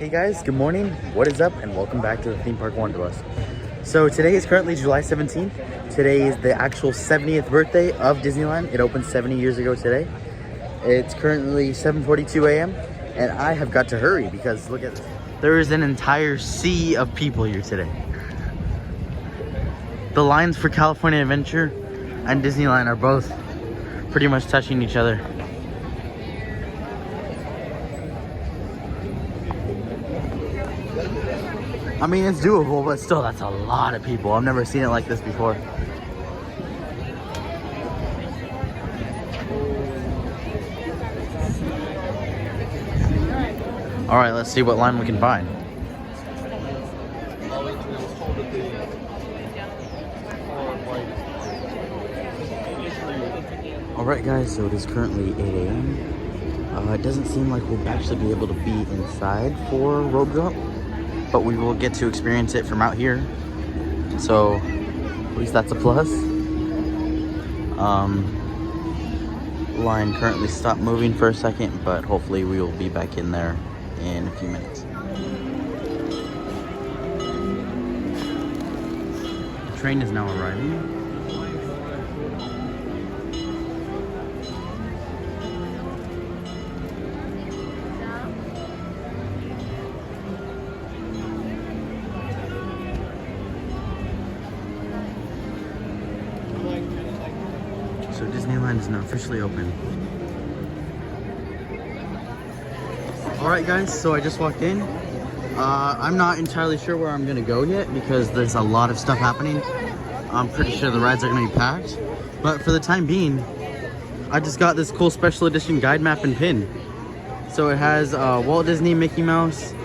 Hey guys, good morning, what is up, and welcome back to the Theme Park Wanderlust. So today is currently July 17th. Today is the actual 70th birthday of Disneyland. It opened 70 years ago today. It's currently 7:42 a.m. and I have got to hurry because look at this. There is an entire sea of people here today. The lines for California Adventure and Disneyland are both pretty much touching each other. I mean, it's doable, but still, that's a lot of people. I've never seen it like this before. All right, let's see what line we can find. All right, guys, so it is currently 8 a.m. It doesn't seem like we'll actually be able to be inside for Rope Drop, but we will get to experience it from out here. So at least that's a plus. Line currently stopped moving for a second, but hopefully we will be back in there in a few minutes. The train is now arriving. So Disneyland is now officially open. Alright guys, so I just walked in. I'm not entirely sure where I'm gonna go yet because there's a lot of stuff happening. I'm pretty sure the rides are gonna be packed. But for the time being, I just got this cool special edition guide map and pin. So it has Walt Disney, Mickey Mouse.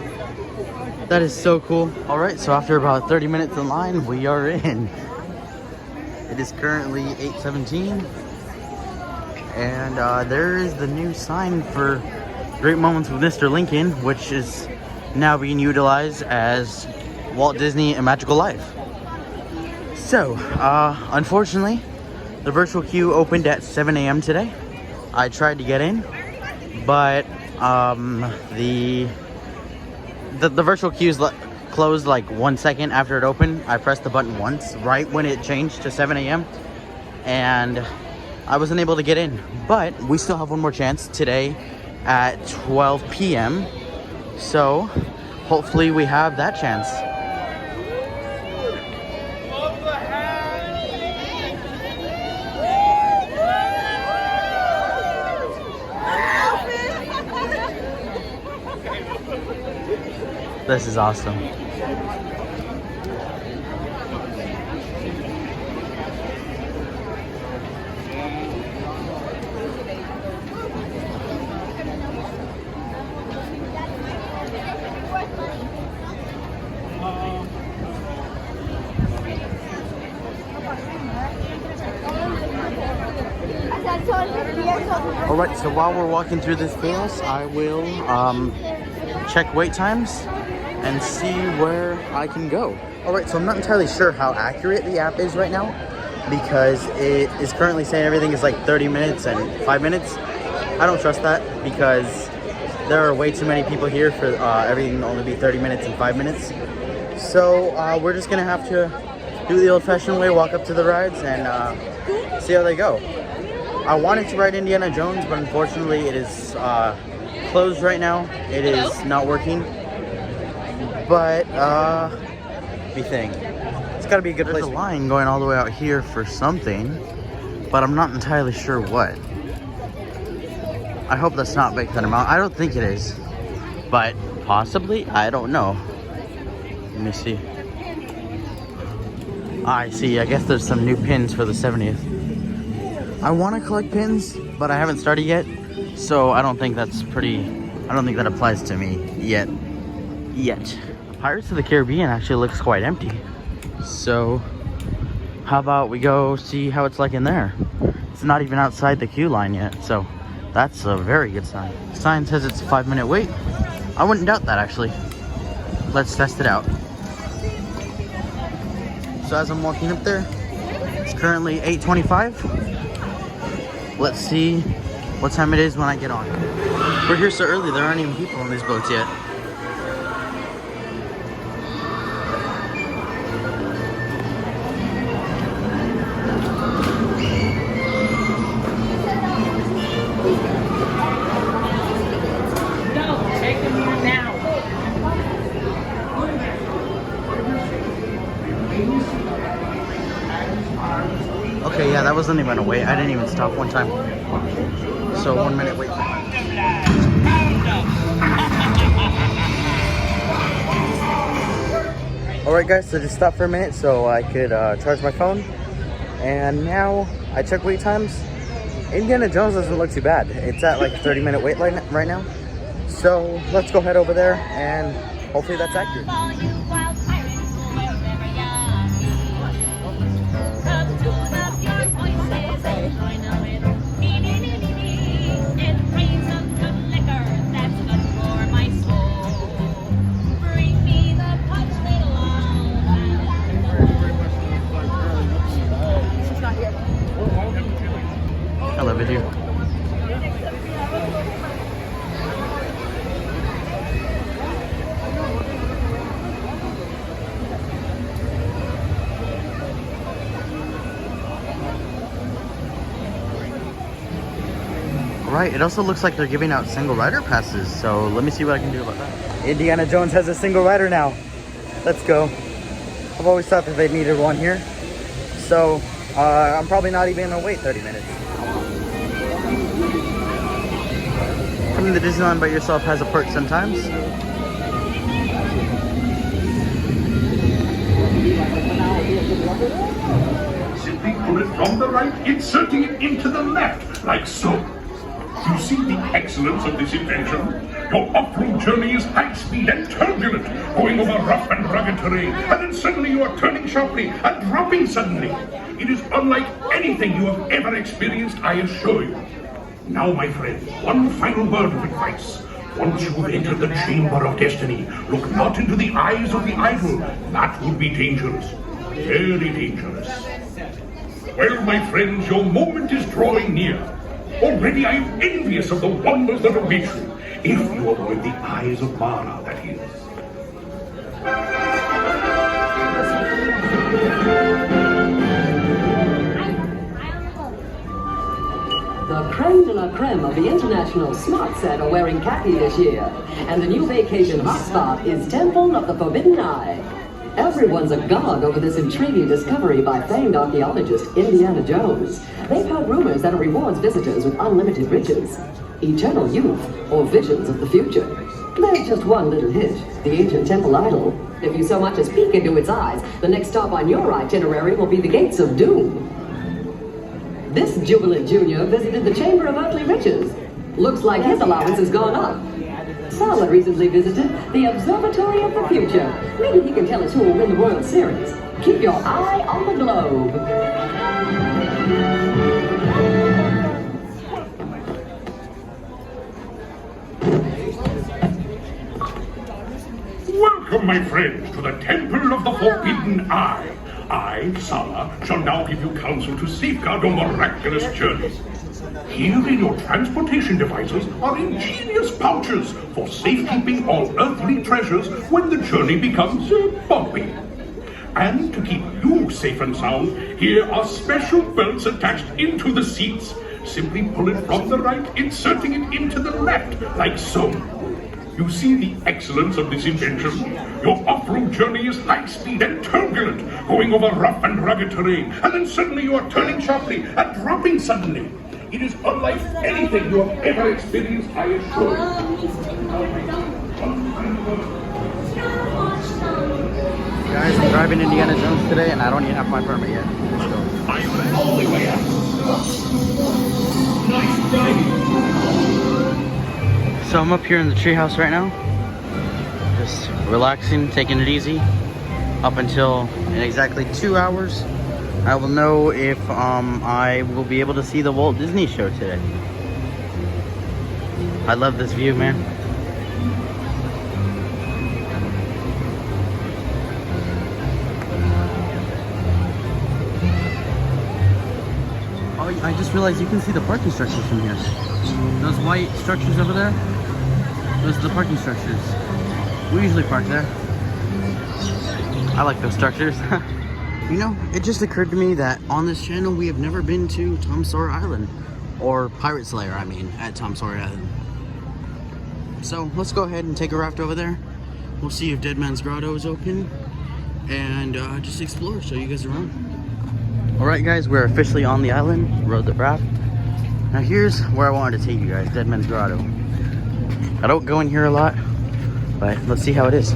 That is so cool. Alright, so after about 30 minutes in line, we are in. It is currently 8:17. And there is the new sign for Great Moments with Mr. Lincoln, which is now being utilized as Walt Disney A Magical Life. So, unfortunately, the virtual queue opened at 7 a.m. today. I tried to get in, but the virtual queue is closed like 1 second after it opened. I pressed the button once, right when it changed to 7 a.m. and I wasn't able to get in, but we still have one more chance today at 12 p.m. So hopefully we have that chance. This is awesome. Alright, so while we're walking through this chaos, I will check wait times and see where I can go. Alright, so I'm not entirely sure how accurate the app is right now because it is currently saying everything is like 30 minutes and 5 minutes. I don't trust that because there are way too many people here for everything to only be 30 minutes and 5 minutes. So we're just gonna have to do the old-fashioned way, walk up to the rides and see how they go. I wanted to ride Indiana Jones, but unfortunately it is closed right now. It is not working. But we think it's got to be a good place. There's a line going all the way out here for something, but I'm not entirely sure what. I hope that's not Big Thunder Mountain. I don't think it is, but possibly. I don't know. Let me see. I see. I guess there's some new pins for the 70th. I want to collect pins, but I haven't started yet, so I don't think that's I don't think that applies to me yet. Pirates of the Caribbean actually looks quite empty. So how about we go see how it's like in there? It's not even outside the queue line yet, so that's a very good sign. The sign says it's a 5-minute wait. I wouldn't doubt that actually. Let's test it out. So as I'm walking up there, it's currently 8:25. Let's see what time it is when I get on. We're here so early, there aren't even people on these boats yet. that wasn't even a wait. I didn't even stop one time. So 1 minute wait. Alright guys, so just stopped for a minute so I could charge my phone. And now I check wait times. Indiana Jones doesn't look too bad. It's at like a 30-minute wait line right now. So let's go head over there and hopefully that's accurate. I love it here. Right, it also looks like they're giving out single rider passes, so let me see what I can do about that. Indiana Jones has a single rider now. Let's go. I've always thought that they needed one here. So, I'm probably not even gonna wait 30 minutes. Coming to Disneyland by yourself has a perk sometimes. Simply pull it from the right, inserting it into the left, like so. You see the excellence of this invention? Your off-road journey is high speed and turbulent, going over rough and rugged terrain, and then suddenly you are turning sharply and dropping suddenly. It is unlike anything you have ever experienced, I assure you. Now, my friend, one final word of advice. Once you have entered the chamber of destiny, look not into the eyes of the idol. That would be dangerous. Very dangerous. Well, my friends, your moment is drawing near. Already I am envious of the wonders that await you, if you avoid the eyes of Mara, that is. The creme de la creme of the international smart set are wearing khaki this year, and the new vacation hotspot is Temple of the Forbidden Eye. Everyone's agog over this intriguing discovery by famed archaeologist Indiana Jones. They've heard rumors that it rewards visitors with unlimited riches, eternal youth, or visions of the future. There's just one little hitch, the ancient temple idol. If you so much as peek into its eyes, the next stop on your itinerary will be the Gates of Doom. This jubilant junior visited the Chamber of Earthly Riches. Looks like his allowance has gone up. Sala recently visited the Observatory of the Future. Maybe he can tell us who will win the World Series. Keep your eye on the globe. Welcome, my friends, to the Temple of the Forbidden Eye. I, Sala, shall now give you counsel to safeguard your miraculous journey. Here in your transportation devices are ingenious pouches for safekeeping all earthly treasures when the journey becomes bumpy. And to keep you safe and sound, here are special belts attached into the seats. Simply pull it from the right, inserting it into the left, like so. You see the excellence of this invention? Your off-road journey is high speed and turbulent, going over rough and rugged terrain, and then suddenly you are turning sharply and dropping suddenly. It is unlike anything you have ever experienced, I assure you. Guys, I'm driving Indiana Jones today and I don't even have my permit yet. Let's go. I'm all the way up. Nice driving. So I'm up here in the treehouse right now. Just relaxing, taking it easy. Up until in exactly 2 hours, I will know if I will be able to see the Walt Disney show today. I love this view, man. Oh, I just realized you can see the parking structures from here. Those white structures over there, those are the parking structures. We usually park there. I like those structures. You know, it just occurred to me that on this channel we have never been to Tom Sawyer Island. Or Pirate Slayer, I mean, at Tom Sawyer Island. So let's go ahead and take a raft over there. We'll see if Dead Man's Grotto is open. And just explore, show you guys around. Alright guys, we're officially on the island, rode the raft. Now here's where I wanted to take you guys, Dead Man's Grotto. I don't go in here a lot, but let's see how it is.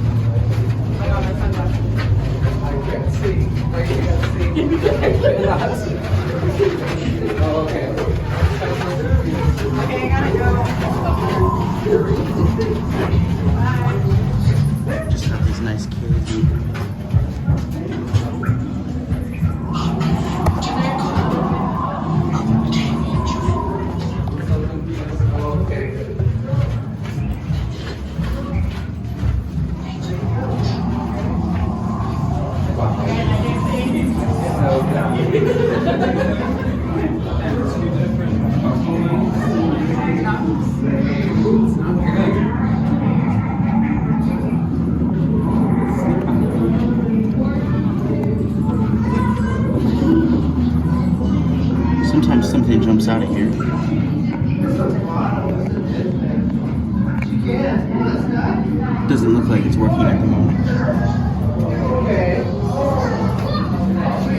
Just have these nice caves. Sometimes something jumps out of here. Doesn't look like it's working at the moment.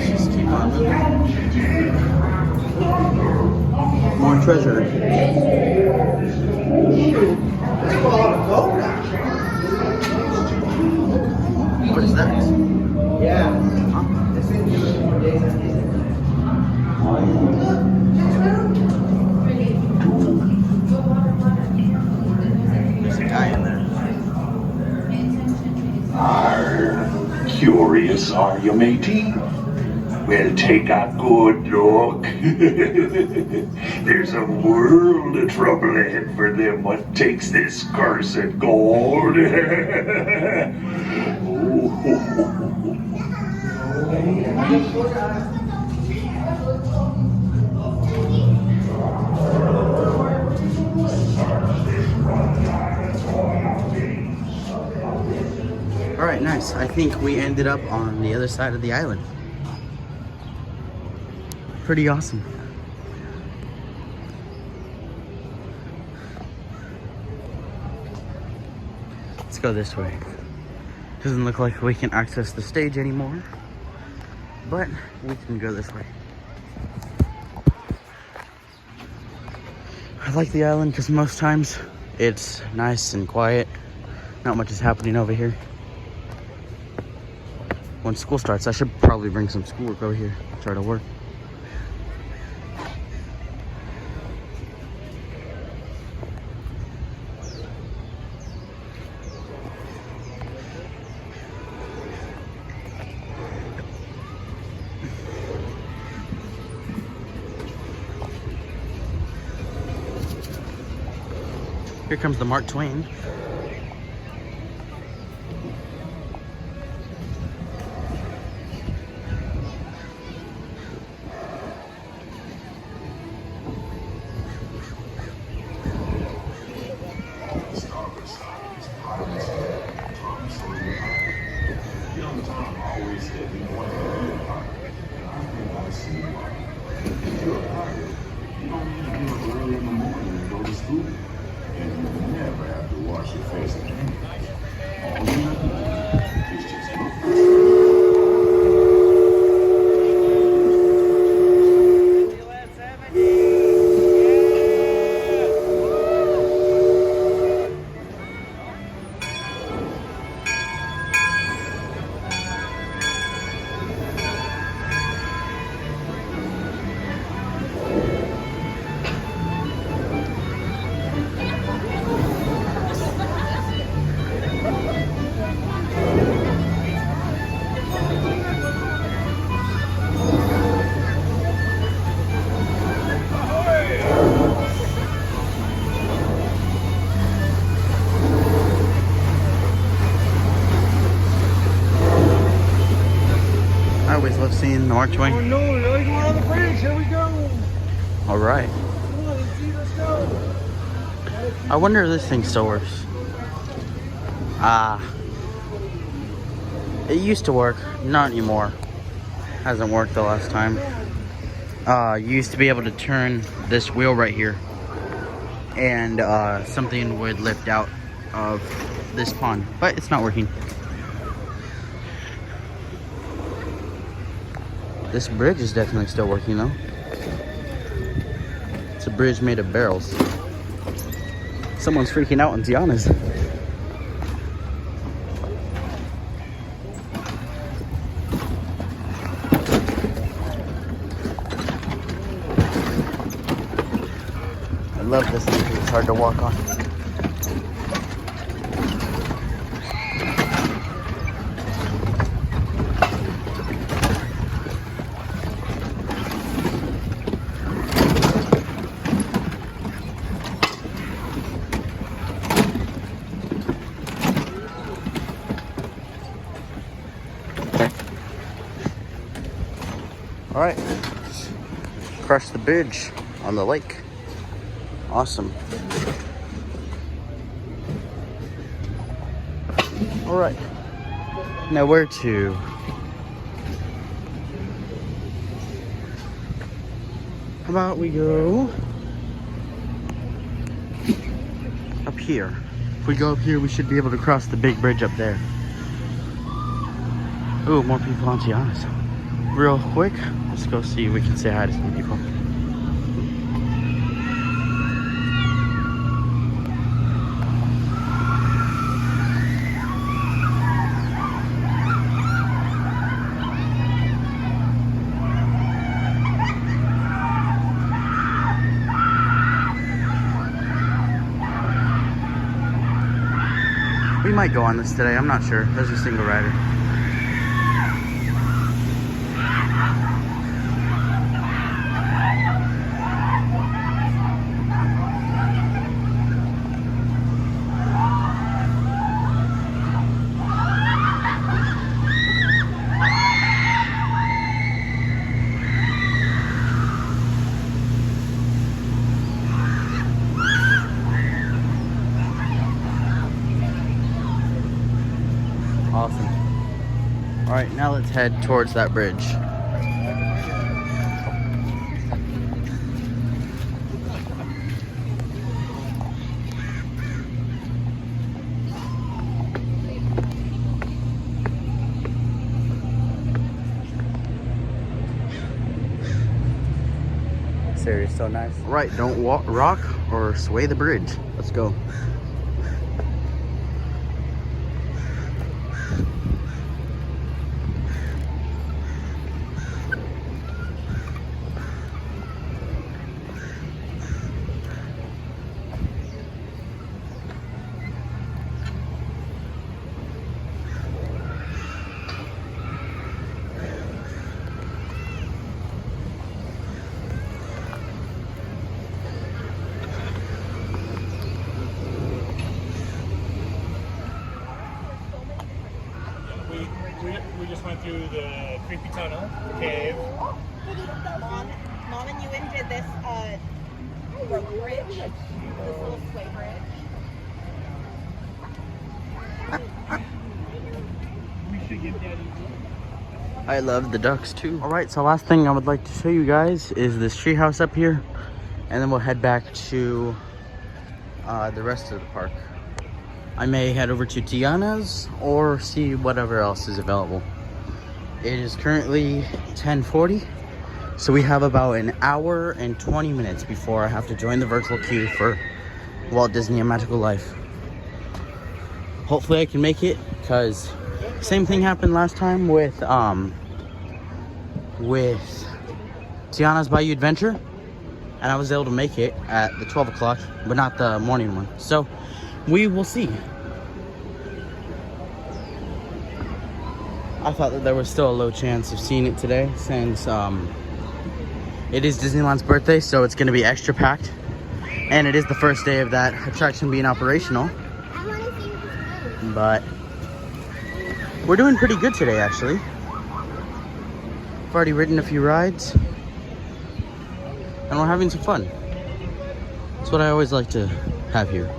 Just keep on moving. More treasure. What is that? Yeah. Huh? There's a guy in there. Curious, are you, matey? Well, take a good look. There's a world of trouble ahead for them what takes this cursed gold. Alright, nice. I think we ended up on the other side of the island. Pretty awesome. Let's go this way. Doesn't look like we can access the stage anymore, but we can go this way. I like the island because most times it's nice and quiet. Not much is happening over here. When school starts, I should probably bring some schoolwork over here, try to work. Here comes the Mark Twain. I always love seeing the Mark Twain. Oh no, we're going on the bridge. Here we go. All right. Come on, let's go. I wonder if this thing still works. It used to work, not anymore. Hasn't worked the last time. You used to be able to turn this wheel right here, and something would lift out of this pond, but it's not working. This bridge is definitely still working though. It's a bridge made of barrels. Someone's freaking out in Tiana's. I love this thing because it's hard to walk on. All right, cross the bridge on the lake. Awesome. All right, now where to? How about we go up here? If we go up here, we should be able to cross the big bridge up there. Ooh, more people on Tiana's. Real quick, let's go see if we can say hi to some people. We might go on this today, I'm not sure. There's a single rider. Awesome. All right, now let's head towards that bridge. Seriously, so nice. Right, don't rock or sway the bridge. Let's go. We just went through the creepy tunnel, cave. Mom and you did this bridge, this little sway bridge. We should get Daddy. I love the ducks too. All right, so last thing I would like to show you guys is this tree house up here, and then we'll head back to the rest of the park. I may head over to Tiana's or see whatever else is available. It is currently 10:40, so we have about an hour and 20 minutes before I have to join the virtual queue for Walt Disney and Magical Life. Hopefully I can make it, because same thing happened last time with Tiana's Bayou Adventure, and I was able to make it at the 12 o'clock, but not the morning one. So we will see. I thought that there was still a low chance of seeing it today, since it is Disneyland's birthday, so it's going to be extra packed, and it is the first day of that attraction being operational. But we're doing pretty good today, actually. I've already ridden a few rides, and we're having some fun. That's what I always like to have here,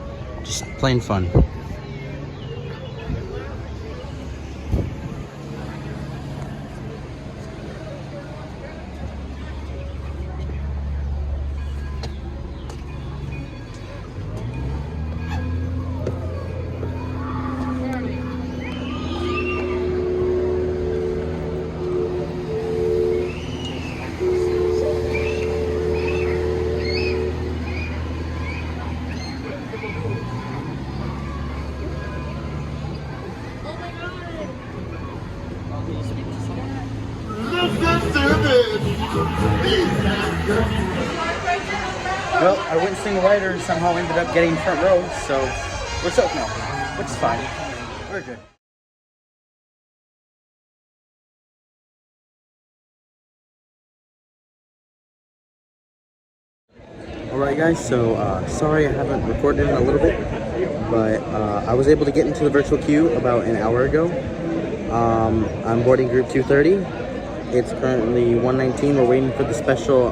just plain fun. Well, our Winston rider somehow ended up getting front row, so we're soaked now, which is fine. We're good. Alright guys, so sorry I haven't recorded in a little bit, but I was able to get into the virtual queue about an hour ago. I'm boarding group 230. It's currently 1:19. We're waiting for the special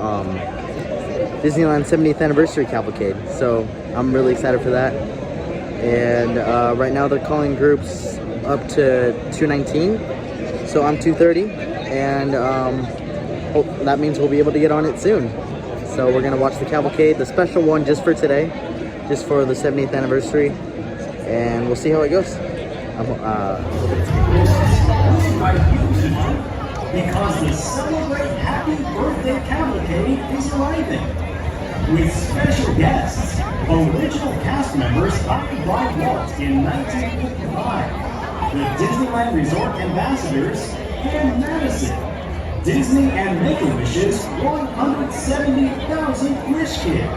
Disneyland 70th anniversary cavalcade, so I'm really excited for that. And right now they're calling groups up to 219, so I'm 230, and that means we'll be able to get on it soon. So we're gonna watch the cavalcade, the special one just for today, just for the 70th anniversary, and we'll see how it goes. Because the Celebrate Happy Birthday Cavalcade is arriving. With special guests, original cast members hired by Walt in 1955, the Disneyland Resort Ambassadors, and Madison. Disney and Make-A-Wish's 170,000th Wish Kid.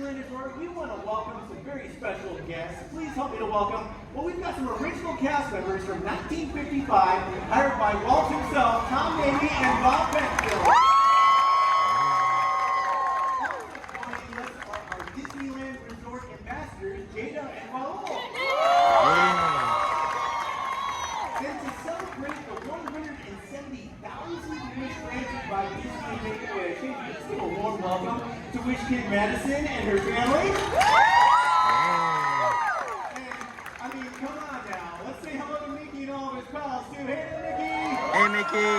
Disneyland Resort, we want to welcome some very special guests. Please help me to welcome, well, we've got some original cast members from 1955, hired by Walt himself, Tom Navy, and Bob Beckfield. Our Disneyland Resort ambassadors, Jada and Walt. And to celebrate the 170,000 wish granted by Disney Make-A-Wish, let's give a warm welcome to Wish Kid Madison and her family. And, I mean, come on now. Let's say hello to Mickey and all of his pals, too. Hey, Mickey! Hey, Mickey!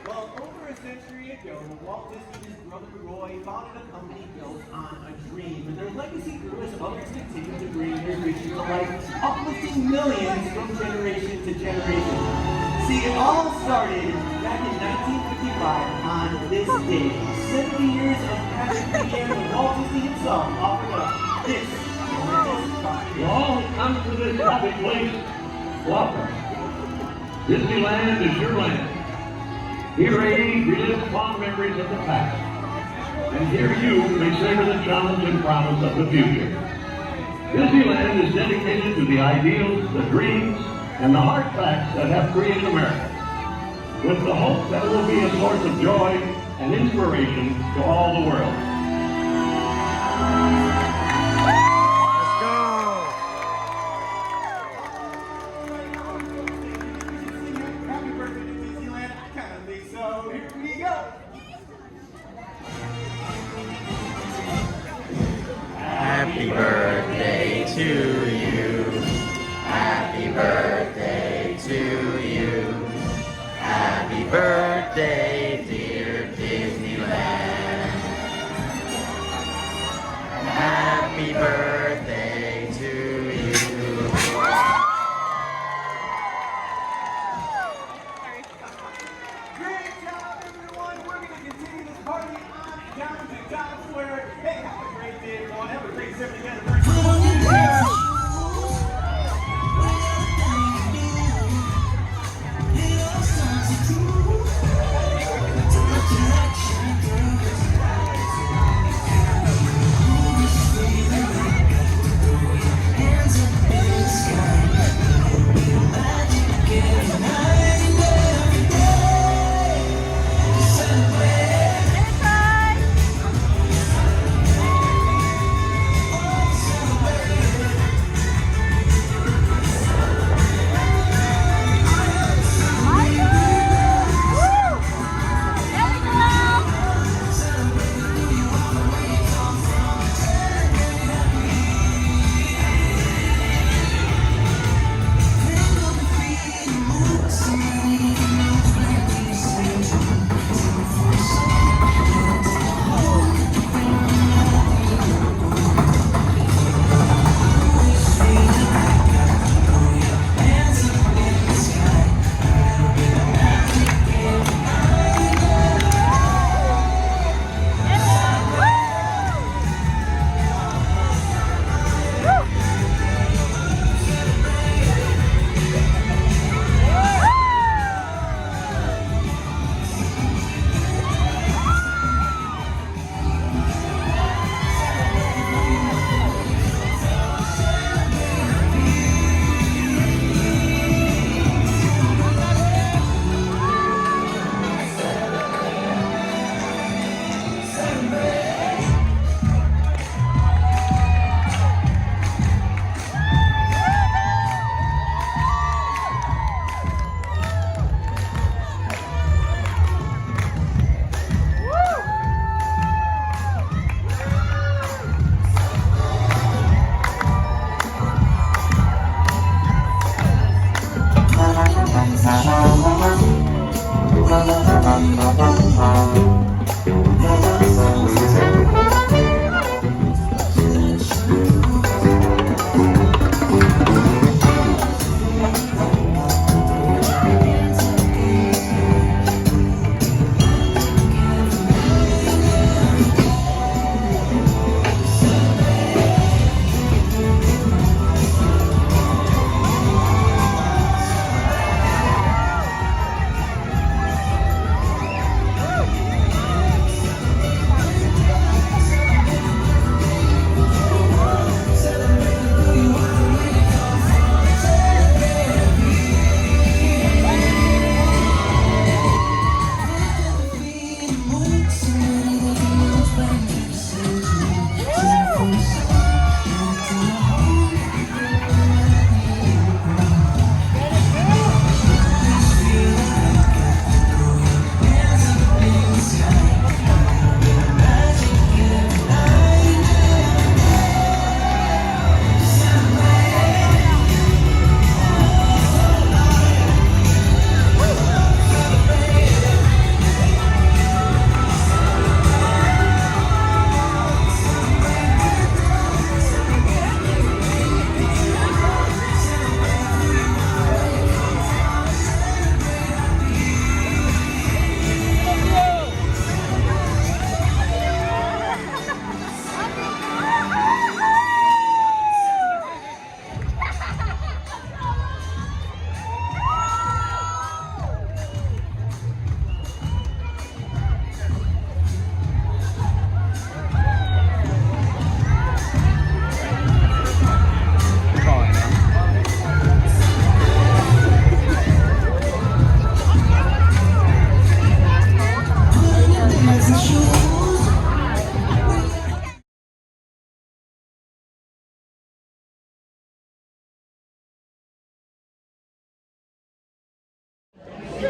Well, over a century ago, Walt Disney and his brother Roy founded a company built on a dream. And their legacy grew as others continued to bring their vision to life, uplifting millions from generation to generation. See, it all started back in 1955 on this day. 70 years of passion began when Walt Disney himself offered up this To all who come to this happy place, welcome. Disneyland is your land. Here age relive fond memories of the past. And here you may savor the challenge and promise of the future. Disneyland is dedicated to the ideals, the dreams, and the hard facts that have created America, with the hope that it will be a source of joy and inspiration to all the world. Let's go! Happy birthday to Disneyland. I kind of think so. Here we go. Happy birthday to you. Happy birthday to you. Happy birthday, dear Disneyland. Happy birthday to you. Great job, everyone. We're going to continue this party on down to Times Square. Hey, have a great day, everyone. Have a great 70th anniversary. Bye.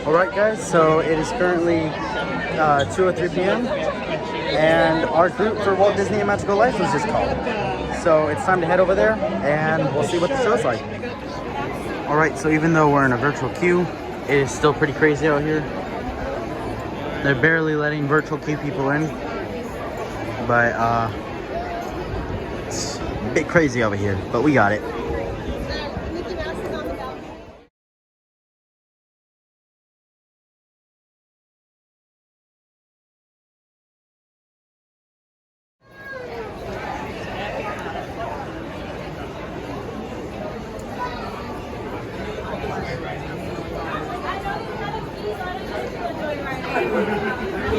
Alright guys, so it is currently 2:03 p.m. and our group for Walt Disney and Magical Life was just called. So it's time to head over there and we'll see what the show's like. Alright, so even though we're in a virtual queue, it is still pretty crazy out here. They're barely letting virtual queue people in. But it's a bit crazy over here, but we got it.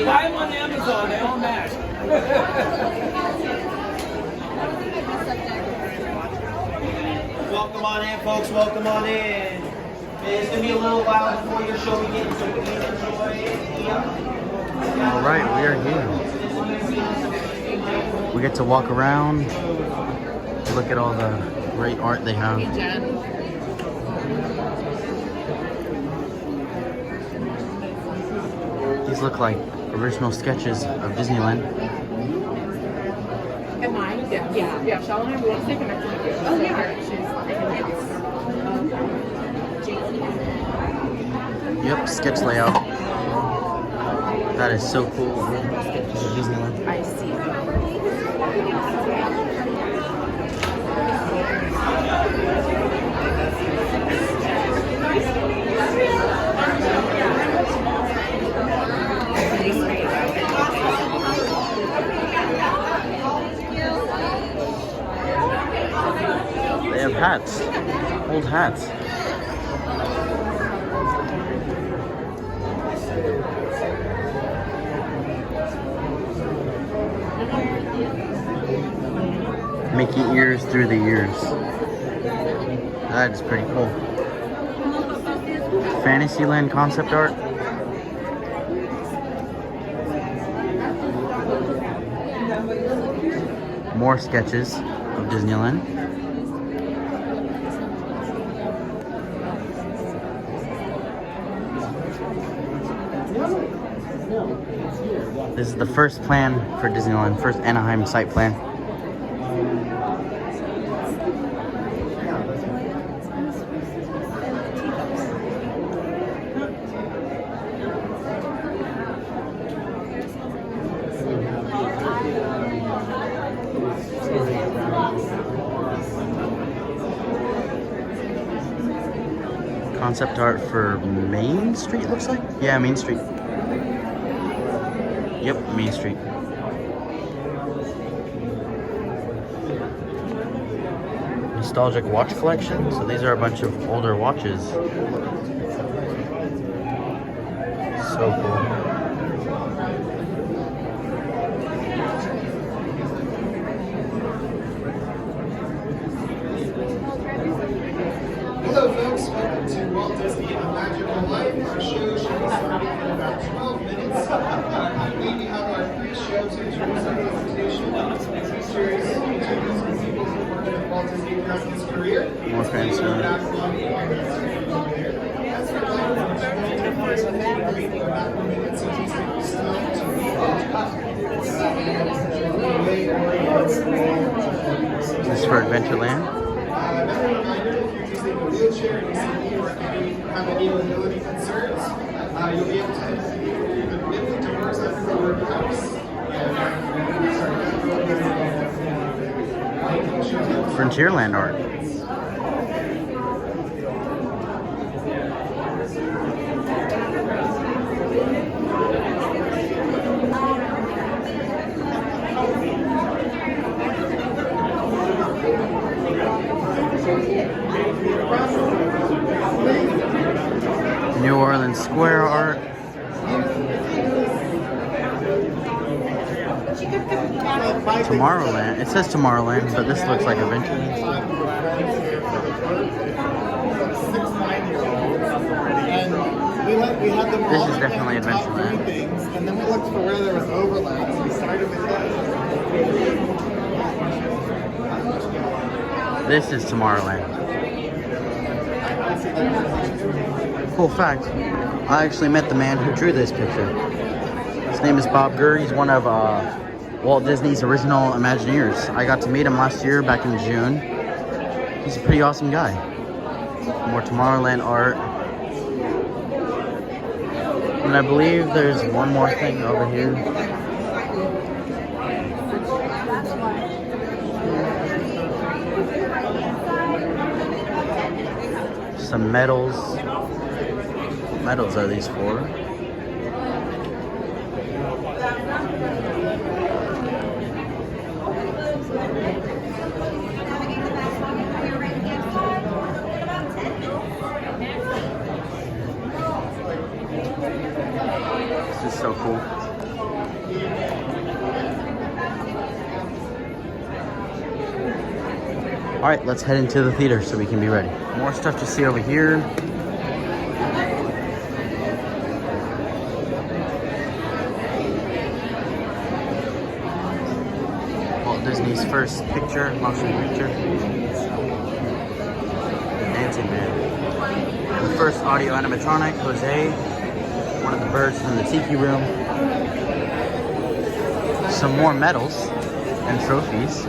Buy them on Amazon, they all match. Welcome on in, folks. Welcome on in. It's going to be a little while before your show begins, so please enjoy it. Alright, we are here. We get to walk around, look at all the great art they have. These look like original sketches of Disneyland. Am I? Yeah. Shall I? We want to stay connected with you. Oh, yeah. Yep, sketch layout. That is so cool. Original sketches of Disneyland. I see. They have hats, old hats. Mickey ears through the years. That is pretty cool. Fantasyland concept art. More sketches of Disneyland. This is the first plan for Disneyland, first Anaheim site plan. Concept art for Main Street, looks like? Yeah, Main Street. Yep, Main Street. Nostalgic watch collection. So these are a bunch of older watches. So cool. Hello folks, welcome to Walt Disney and Magical Life. Our show should be starting in about 12 minutes. I believe we have our pre-show to introduce our presentation. Features interviews with people who worked at Walt Disney throughout his career. More fancy. That's for the first about 1 minute, so please take your stuff This is for Adventureland. Another reminder, if you're using a wheelchair and you or have any mobility concerns, you'll be able to enter the middle doors at the workhouse. Frontierland art. New Orleans Square art. Tomorrowland. It says Tomorrowland, but this looks like Adventureland. This is definitely Adventureland. And then we looked for where there was overlap, so we started with that. This is Tomorrowland. cool fact, I actually met the man who drew this picture. His name is Bob Gurr. He's one of Walt Disney's original Imagineers. I got to meet him last year back in June. He's a pretty awesome guy. More Tomorrowland art. And I believe there's one more thing over here. Some medals. What medals are these for? This is so cool. Alright, let's head into the theater so we can be ready. More stuff to see over here. Walt Disney's first motion picture. Dancing Man. The first audio animatronic, Jose. One of the birds from the Tiki Room. Some more medals and trophies.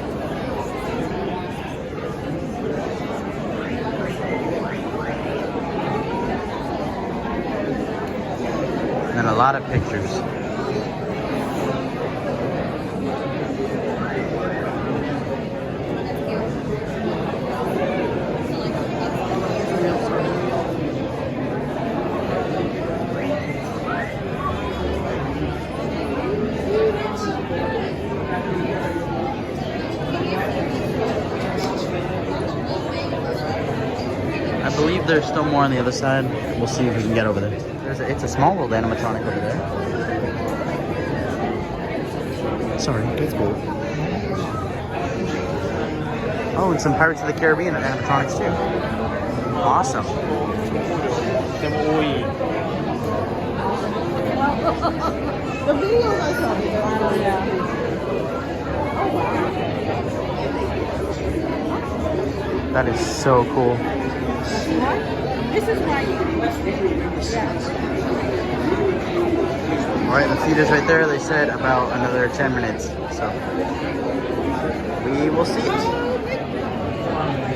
And a lot of pictures. I believe there's still more on the other side. We'll see if we can get over there. It's a small little animatronic over there. Sorry, that's cool. Oh, and some Pirates of the Caribbean animatronics too. Awesome. The video was something. Yeah. Oh wow. That is so cool. This is why you can Alright, the theater's right there. They said about another 10 minutes. So we will see it.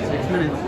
6 minutes.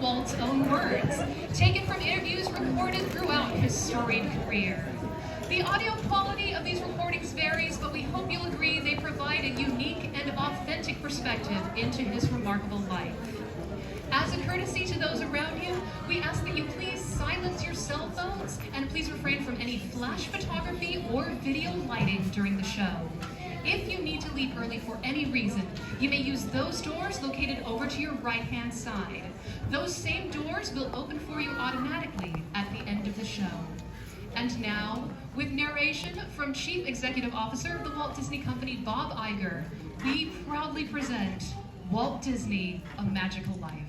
Walt's own words, taken from interviews recorded throughout his storied career. The audio quality of these recordings varies, but we hope you'll agree they provide a unique and authentic perspective into his remarkable life. As a courtesy to those around you, we ask that you please silence your cell phones and please refrain from any flash photography or video lighting during the show. If you need to leave early for any reason, you may use those doors located over to your right-hand side. Those same doors will open for you automatically at the end of the show. And now, with narration from Chief Executive Officer of the Walt Disney Company, Bob Iger, we proudly present Walt Disney, A Magical Life.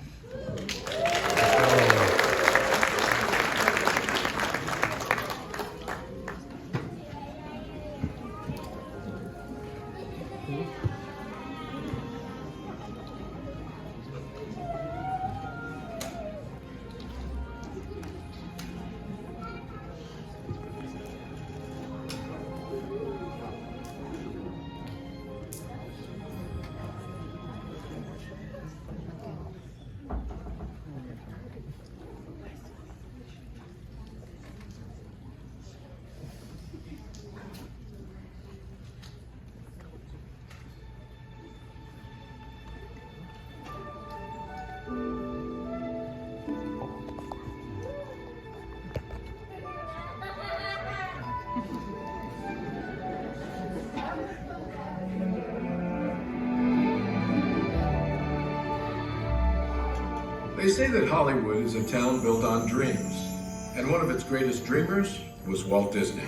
They say that Hollywood is a town built on dreams, and one of its greatest dreamers was Walt Disney.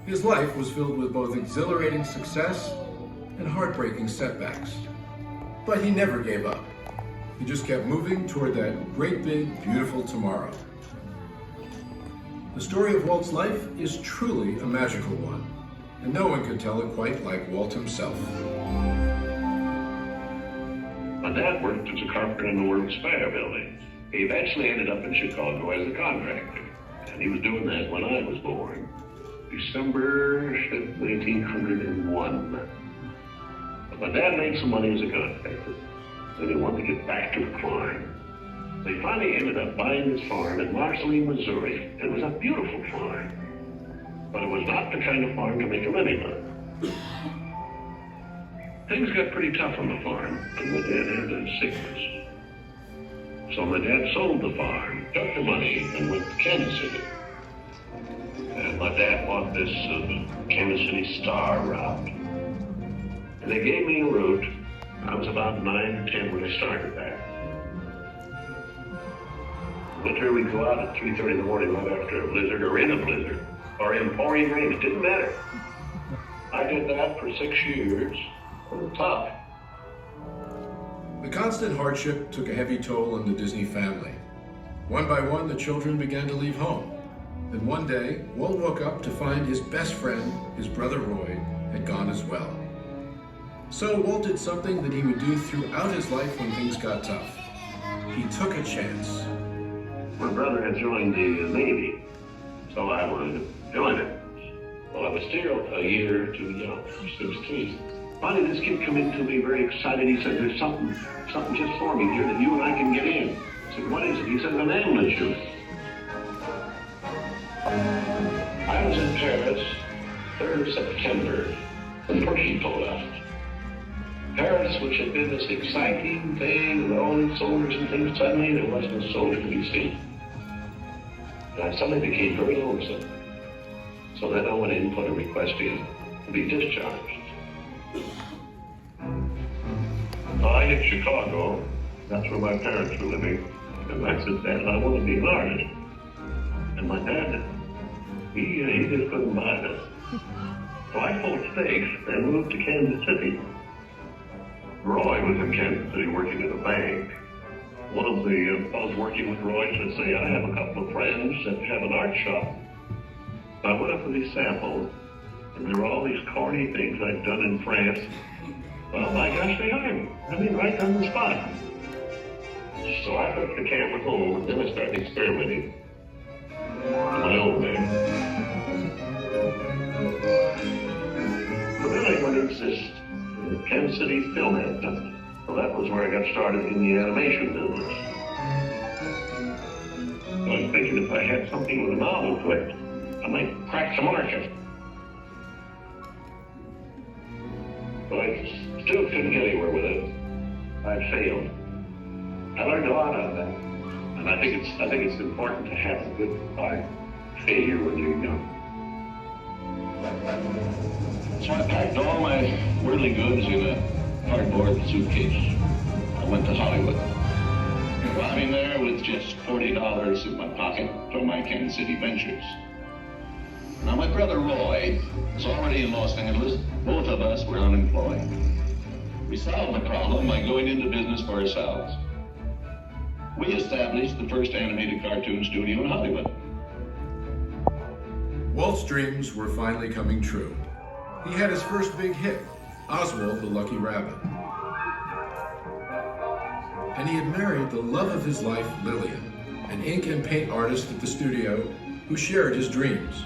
His life was filled with both exhilarating success and heartbreaking setbacks. But he never gave up. He just kept moving toward that great big, beautiful tomorrow. The story of Walt's life is truly a magical one, and no one could tell it quite like Walt himself. My dad worked as a carpenter in the World's Fair building. He eventually ended up in Chicago as a contractor, and he was doing that when I was born, December 1901. But my dad made some money as a contractor, and he wanted to get back to the farm. They finally ended up buying this farm in Marceline, Missouri. It was a beautiful farm, but it was not the kind of farm to make a living on. Things got pretty tough on the farm, and my dad had a sickness. So my dad sold the farm, took the money, and went to Kansas City. And my dad bought this Kansas City Star route. And they gave me a route. I was about 9 or 10 when I started that. Winter, we'd go out at 3:30 in the morning right after a blizzard, or in a blizzard, or in pouring rain. It didn't matter. I did that for 6 years. It was tough. The constant hardship took a heavy toll on the Disney family. One by one, the children began to leave home. Then one day, Walt woke up to find his best friend, his brother Roy, had gone as well. So Walt did something that he would do throughout his life when things got tough. He took a chance. My brother had joined the Navy, so I wanted to join it. Well, I was still a year too young, 16. Finally, this kid came in to me very excited. He said, there's something just forming here that you and I can get in. I said, what is it? He said, an ambulance unit. I was in Paris, 3rd of September, when Pershing pulled out. Paris, which had been this exciting thing with all these soldiers and things, suddenly there wasn't a soldier to be seen. And I suddenly became very lonesome. So then I went in and put a request in to be discharged. So I hit Chicago. That's where my parents were living. And I said, Dad, I want to be an artist. And my dad, he just couldn't buy this. So I pulled stakes and moved to Kansas City. Roy was in Kansas City working at a bank. One of the fellows working with Roy said, say, I have a couple of friends that have an art shop. So I went up with these samples, and there were all these corny things I'd done in France. Well, my gosh, they hired me. I mean, right on the spot. So I took the camera home, and then I started experimenting in my own way. So then I went into this Kansas City Film Center. So that was where I got started in the animation business. So I was thinking if I had something with a novel to it, I might crack some market. So I still couldn't get anywhere with it. I failed. I learned a lot out of that. And I think it's important to have a good failure when you're young. So I packed all my worldly goods in a cardboard suitcase. I went to Hollywood. Arriving there with just $40 in my pocket from my Kansas City ventures. Now my brother Roy was already in Los Angeles. Both of us were unemployed. We solved the problem by going into business for ourselves. We established the first animated cartoon studio in Hollywood. Walt's dreams were finally coming true. He had his first big hit, Oswald the Lucky Rabbit. And he had married the love of his life, Lillian, an ink and paint artist at the studio who shared his dreams.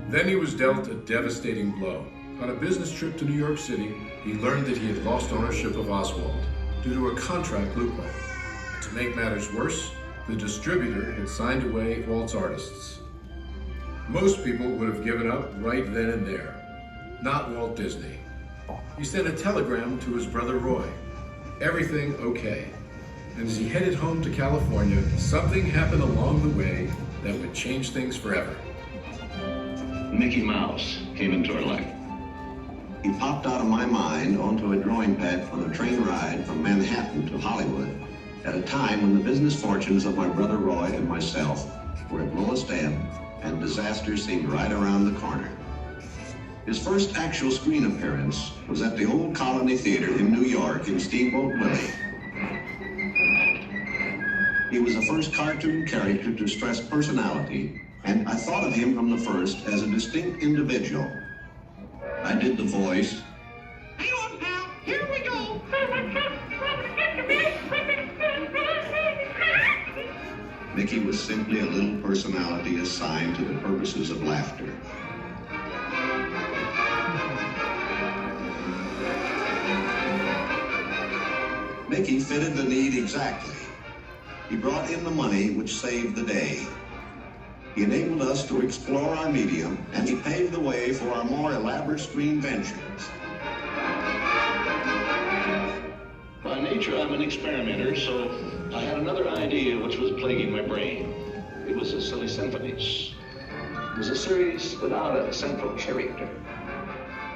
Then he was dealt a devastating blow. On a business trip to New York City, he learned that he had lost ownership of Oswald due to a contract loophole. And to make matters worse, the distributor had signed away Walt's artists. Most people would have given up right then and there. Not Walt Disney. He sent a telegram to his brother Roy. Everything okay. And as he headed home to California, something happened along the way that would change things forever. Mickey Mouse came into our life. He popped out of my mind onto a drawing pad on a train ride from Manhattan to Hollywood at a time when the business fortunes of my brother Roy and myself were at lowest ebb and disaster seemed right around the corner. His first actual screen appearance was at the Old Colony Theater in New York in Steamboat Willie. He was the first cartoon character to stress personality, and I thought of him from the first as a distinct individual. I did the voice. Hang on, pal. Here we go. Mickey was simply a little personality assigned to the purposes of laughter. Mickey fitted the need exactly. He brought in the money which saved the day. He enabled us to explore our medium, and he paved the way for our more elaborate screen ventures. By nature, I'm an experimenter, so I had another idea which was plaguing my brain. It was a silly symphonies. It was a series without a central character.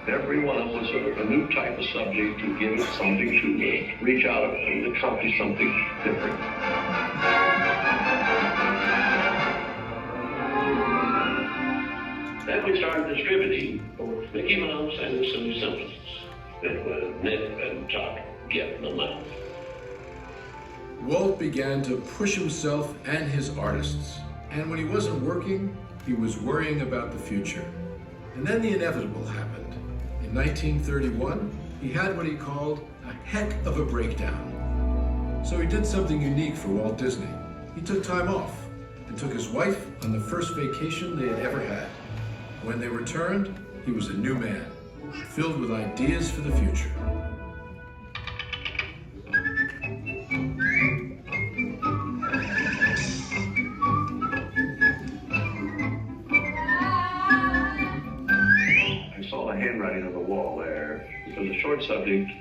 Every one was a new type of subject to give it something to reach out and accomplish something different. Then we started distributing both Mickey Mouse and the Silly Symphonies. It was Nip and Tuck getting them out. Walt began to push himself and his artists. And when he wasn't working, he was worrying about the future. And then the inevitable happened. In 1931, he had what he called a heck of a breakdown. So he did something unique for Walt Disney. He took time off and took his wife on the first vacation they had ever had. When they returned, he was a new man, filled with ideas for the future. I saw the handwriting on the wall there. It was a short subject,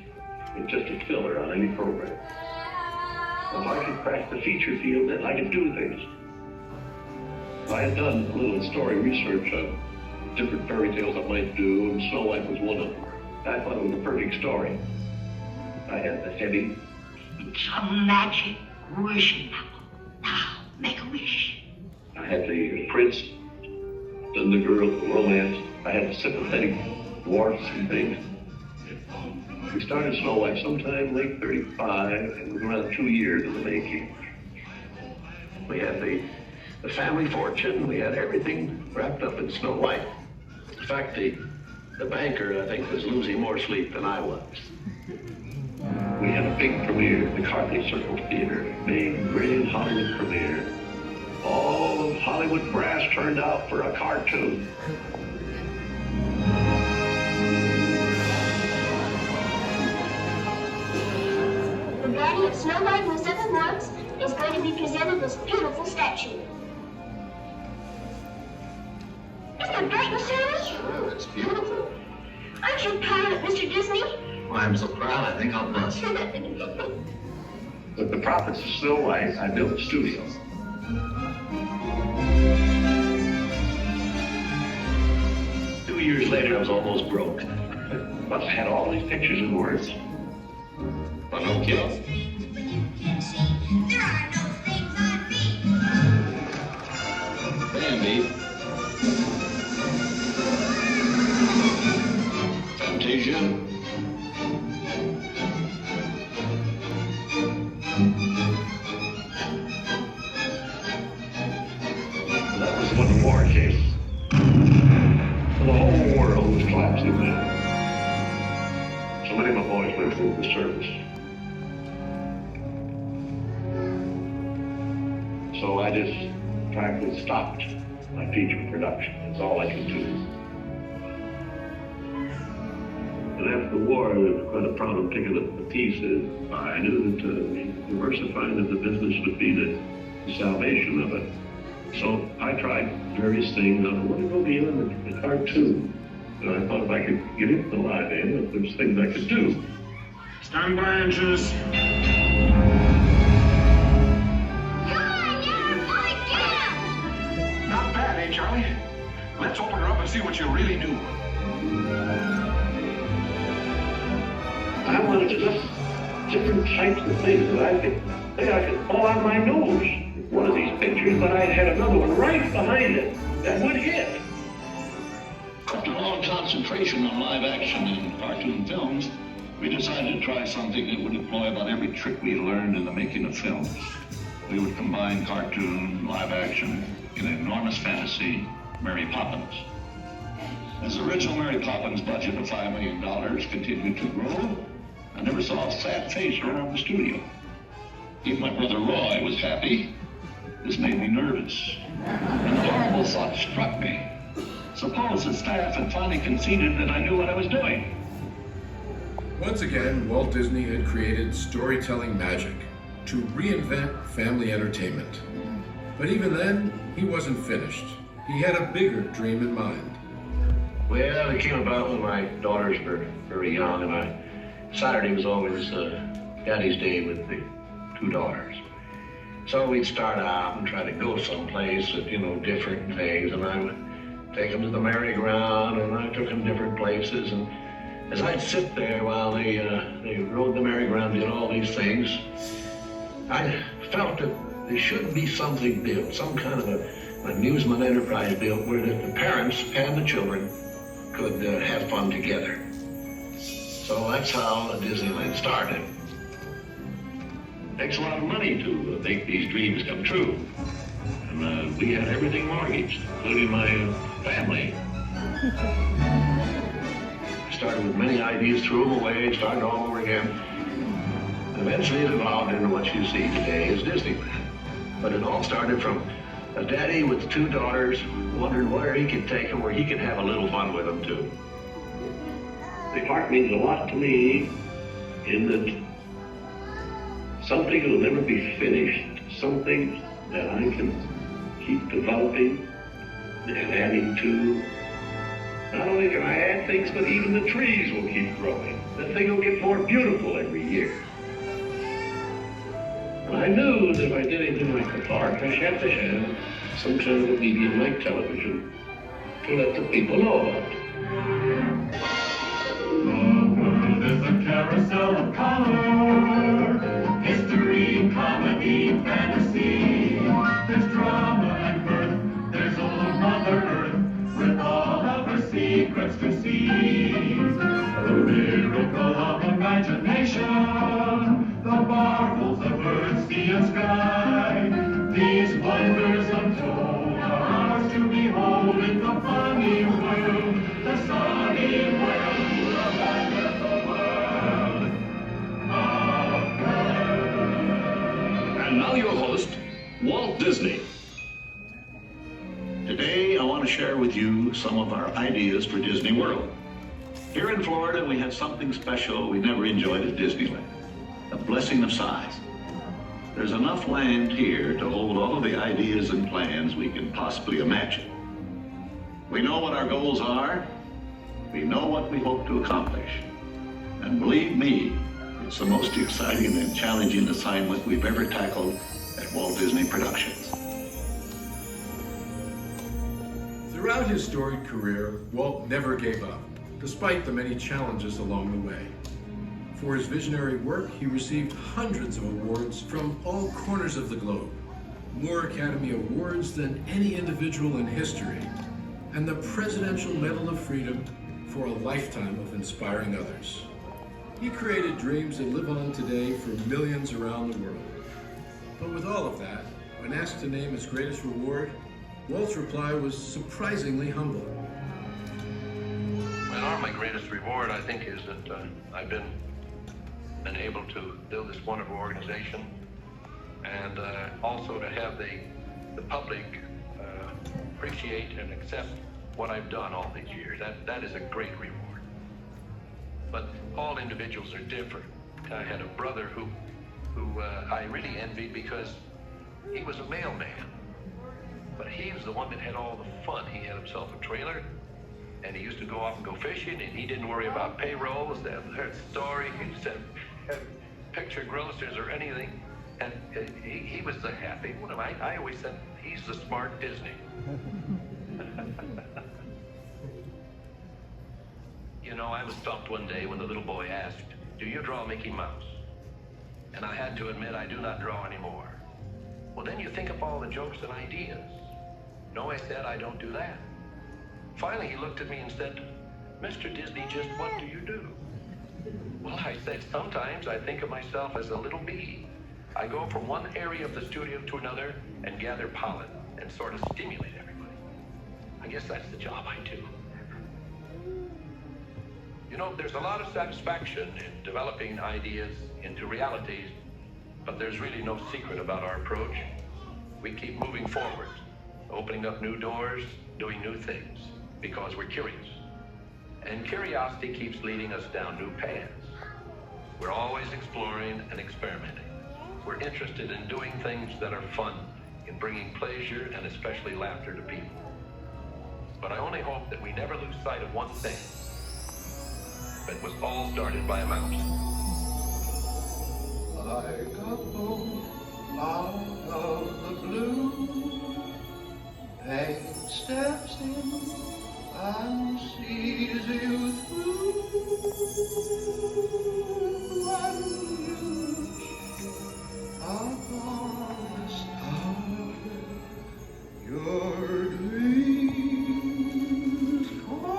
it's just a filler on any program. If I could crack the feature field, then I could do things. I had done a little story research on different fairy tales I might do, and Snow White was one of them. I thought it was a perfect story. I had the heavy. It's a magic wishing apple. Now, make a wish. I had the prince, then the girl, the romance. I had the sympathetic dwarfs and things. We started Snow White sometime late 35, and it was around 2 years in the making. We had the family fortune, we had everything wrapped up in Snow White. In fact, the banker, I think, was losing more sleep than I was. We had a big premiere at the Carthay Circle Theater, big, brilliant Hollywood premiere. All of Hollywood brass turned out for a cartoon. The body of Snow White and the Seven Dwarfs is going to be presented this beautiful statue. Isn't it great, Mr. Ellis? Sure, it's beautiful. Aren't you proud of Mr. Disney? Well, I'm so proud, I think I'll bust. With the profits of Snow White, I built a studio. Two years later, I was almost broke. But I had all these pictures and words. Pinocchio. There are no things on me. Bambi. Fantasia. That was when the war came. The whole world was collapsing then. So many of my boys went through the service. So I just practically stopped my feature production. That's all I could do. And after the war, I was quite a proud of picking up the pieces. I knew that diversifying of the business would be the salvation of it. So I tried various things. I wanted to go beyond the cartoon. And I thought if I could get into the live end, that there's things I could do. Stand by, inches. Not bad, eh, Charlie? Let's open her up and see what you really do. I wanted to just different types of things that I could fall out of my nose. One of these pictures, but I had another one right behind it that would hit. After long concentration on live action and cartoon films, we decided to try something that would employ about every trick we learned in the making of films. We would combine cartoon, live action, in an enormous fantasy, Mary Poppins. As the original Mary Poppins budget of $5 million continued to grow, I never saw a sad face around the studio. Even my brother Roy was happy. This made me nervous. An horrible thought struck me. Suppose the staff had finally conceded that I knew what I was doing. Once again, Walt Disney had created storytelling magic to reinvent family entertainment. But even then, he wasn't finished. He had a bigger dream in mind. Well, it came about when my daughters were very young, and Saturday was always Daddy's Day with the two daughters. So we'd start out and try to go someplace with, different things, and I would take them to the merry-go-round, and I took them different places, and as I'd sit there while they rode the merry-go-round, did all these things, I felt that there should be something built, some kind of an amusement enterprise built where the parents and the children could have fun together. So that's how Disneyland started. It takes a lot of money to make these dreams come true. And we had everything mortgaged, including my family. I started with many ideas, threw them away, started all over again. And eventually it evolved into what you see today as Disneyland. But it all started from a daddy with two daughters wondering where he could take them, where he could have a little fun with them too. The park means a lot to me in that something that will never be finished, something that I can keep developing and adding to. Not only can I add things, but even the trees will keep growing. The thing will get more beautiful every year. And I knew that if I did anything like the park, I had to have some kind of a medium like television to let the people know about it. The world is a carousel of color, history, comedy, fantasy. There's drama and birth, there's old Mother Earth, with all of her secrets to see. The miracle of imagination, the marvels of earth, sea and sky. These wonders untold are ours to behold in the funny world, the sunny world, the wonderful world of Earth. And now your host, Walt Disney. Today, I want to share with you some of our ideas for Disney World. Here in Florida, we have something special we never enjoyed at Disneyland, a blessing of size. There's enough land here to hold all of the ideas and plans we can possibly imagine. We know what our goals are. We know what we hope to accomplish. And believe me, it's the most exciting and challenging assignment we've ever tackled at Walt Disney Productions. Throughout his storied career, Walt never gave up, despite the many challenges along the way. For his visionary work, he received hundreds of awards from all corners of the globe, more Academy Awards than any individual in history, and the Presidential Medal of Freedom for a lifetime of inspiring others. He created dreams that live on today for millions around the world. But with all of that, when asked to name his greatest reward, Walt's reply was surprisingly humble. Well, my greatest reward, I think, is that I've been able to build this wonderful organization, and also to have the public appreciate and accept what I've done all these years. That is a great reward. But all individuals are different. I had a brother who I really envied because he was a mailman, but he was the one that had all the fun. He had himself a trailer, and he used to go off and go fishing, and he didn't worry about payrolls, their story, picture grocers or anything. And he was the happy one. I always said he's the smart Disney. You know, I was stumped one day when the little boy asked, "Do you draw Mickey Mouse?" And I had to admit I do not draw anymore. Well, then you think of all the jokes and ideas. No, I said, I don't do that. Finally, he looked at me and said, "Mr. Disney, just what do you do?" Well, I said, sometimes I think of myself as a little bee. I go from one area of the studio to another and gather pollen and sort of stimulate everybody. I guess that's the job I do. You know, there's a lot of satisfaction in developing ideas into realities, but there's really no secret about our approach. We keep moving forward, opening up new doors, doing new things, because we're curious. And curiosity keeps leading us down new paths. We're always exploring and experimenting. We're interested in doing things that are fun, in bringing pleasure and especially laughter to people. But I only hope that we never lose sight of one thing. It was all started by a mouse. Like a bolt out of the blue, fate steps in and sees you through. And you upon the star, your dreams come.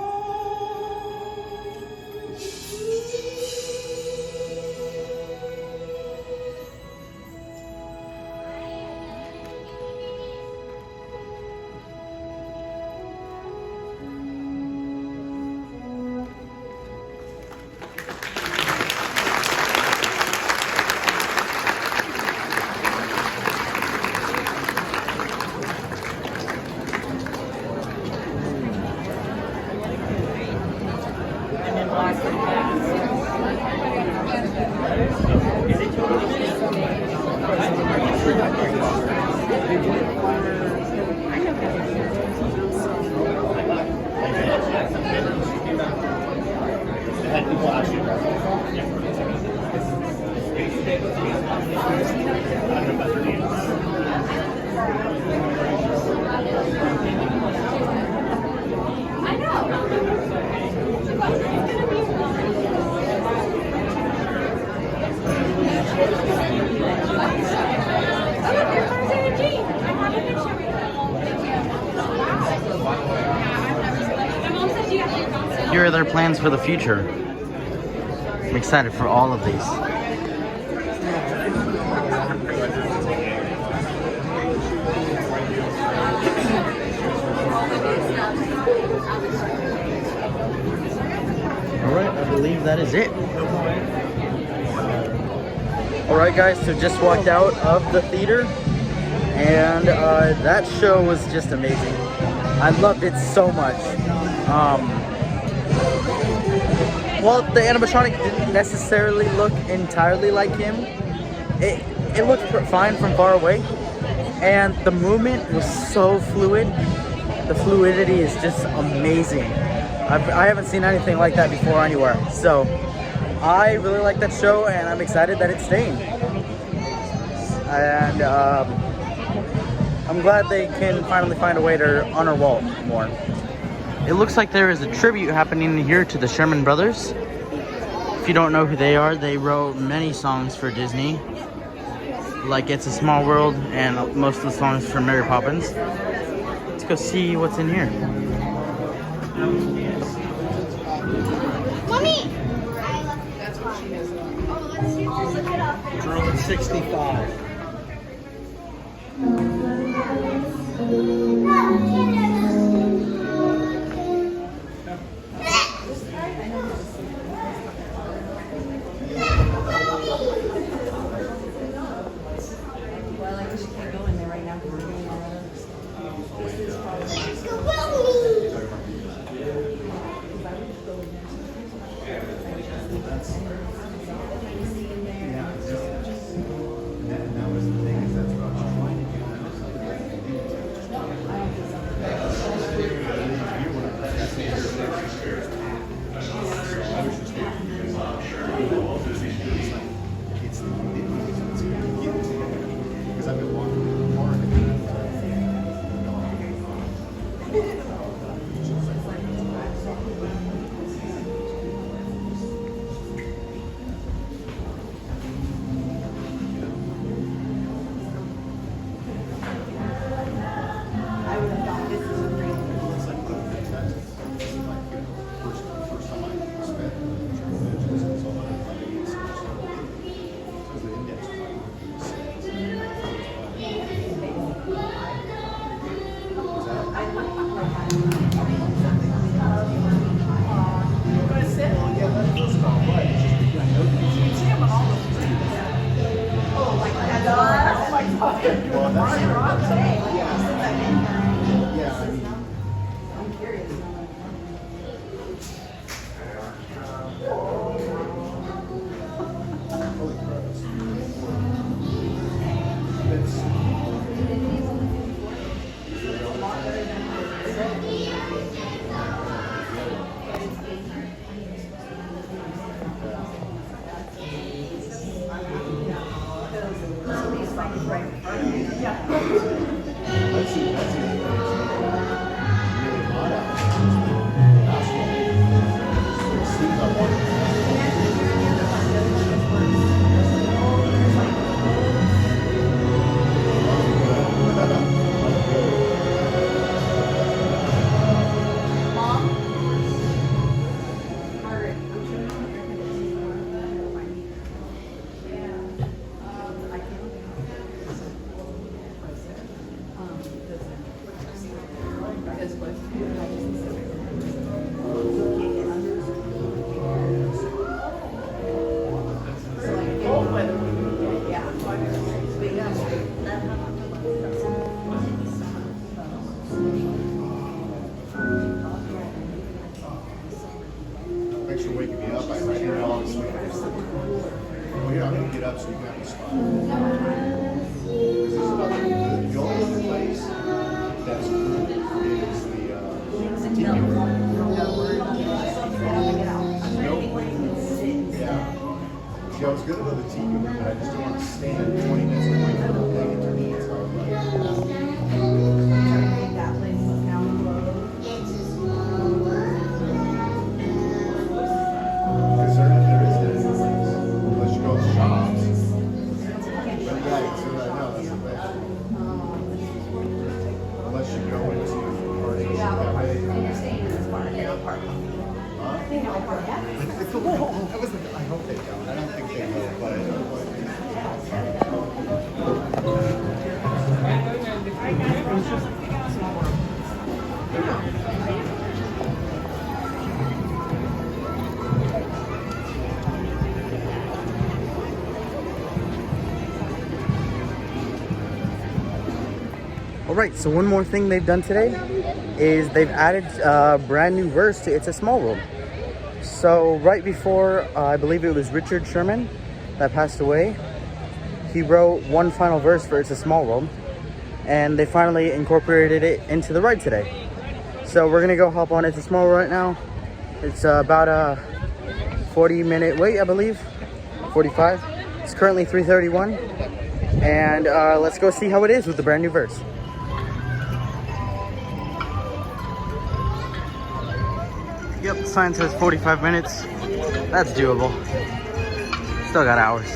Here are their plans for the future. I'm excited for all of these. Alright, I believe that is it. Alright guys, so just walked out of the theater, and that show was just amazing. I loved it so much. Well, the animatronic didn't necessarily look entirely like him. It looked fine from far away, and the movement was so fluid. The fluidity is just amazing. I haven't seen anything like that before anywhere. So I really like that show, and I'm excited that it's staying. And I'm glad they can finally find a way to honor Walt more. It looks like there is a tribute happening here to the Sherman Brothers. If you don't know who they are, they wrote many songs for Disney, like It's a Small World and most of the songs for Mary Poppins. Let's go see what's in here. Mommy! Drone 65. Thanks for waking me up. I didn't fall asleep. Well, here, I'm going to get up so you can have a spot. This is about the only other place that's cool is the tiki room. Yeah. See, I was going to go to the tiki room, but I just don't want to stand 20 minutes and wait for the thing to me. So I'm like, I hope they don't. I don't think they will, but All right, so one more thing they've done today is they've added a brand new verse to It's a Small World. So right before, I believe it was Richard Sherman that passed away, he wrote one final verse for It's a Small World, and they finally incorporated it into the ride today. So we're gonna go hop on It's a Small World right now It's about a 40-minute wait, I believe. 45. It's currently 3:31. And let's go see how it is with the brand new verse. Yep, the sign says 45 minutes. That's doable. Still got hours.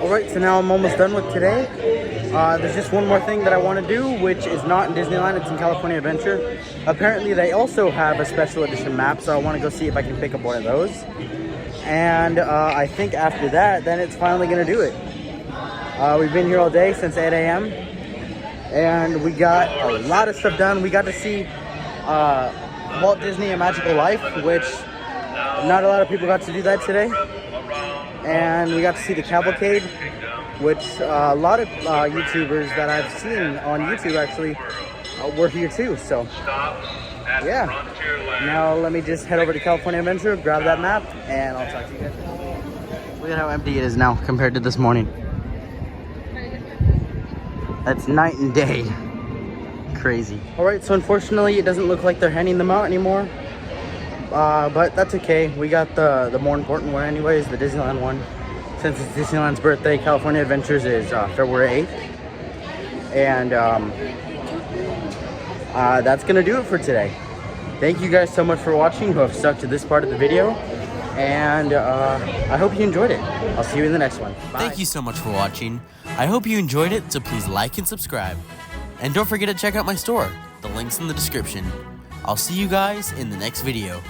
Alright, so now I'm almost done with today. There's just one more thing that I want to do, which is not in Disneyland, it's in California Adventure. Apparently they also have a special edition map, so I want to go see if I can pick up one of those. And I think after that, then it's finally going to do it. We've been here all day since 8 a.m. and we got a lot of stuff done. We got to see Walt Disney A Magical Life, which not a lot of people got to do that today. And we got to see the cavalcade, which a lot of YouTubers that I've seen on YouTube actually were here too. So yeah, now let me just head over to California Adventure, grab that map, and I'll talk to you guys. Look at how empty it is now compared to this morning. That's night and day. Crazy. Alright, so unfortunately it doesn't look like they're handing them out anymore. But that's okay. We got the more important one anyways, the Disneyland one. Since it's Disneyland's birthday, California Adventures is February 8th. And that's gonna do it for today. Thank you guys so much for watching who have stuck to this part of the video. And I hope you enjoyed it. I'll see you in the next one. Bye. Thank you so much for watching. I hope you enjoyed it, so please like and subscribe. And don't forget to check out my store. The link's in the description. I'll see you guys in the next video.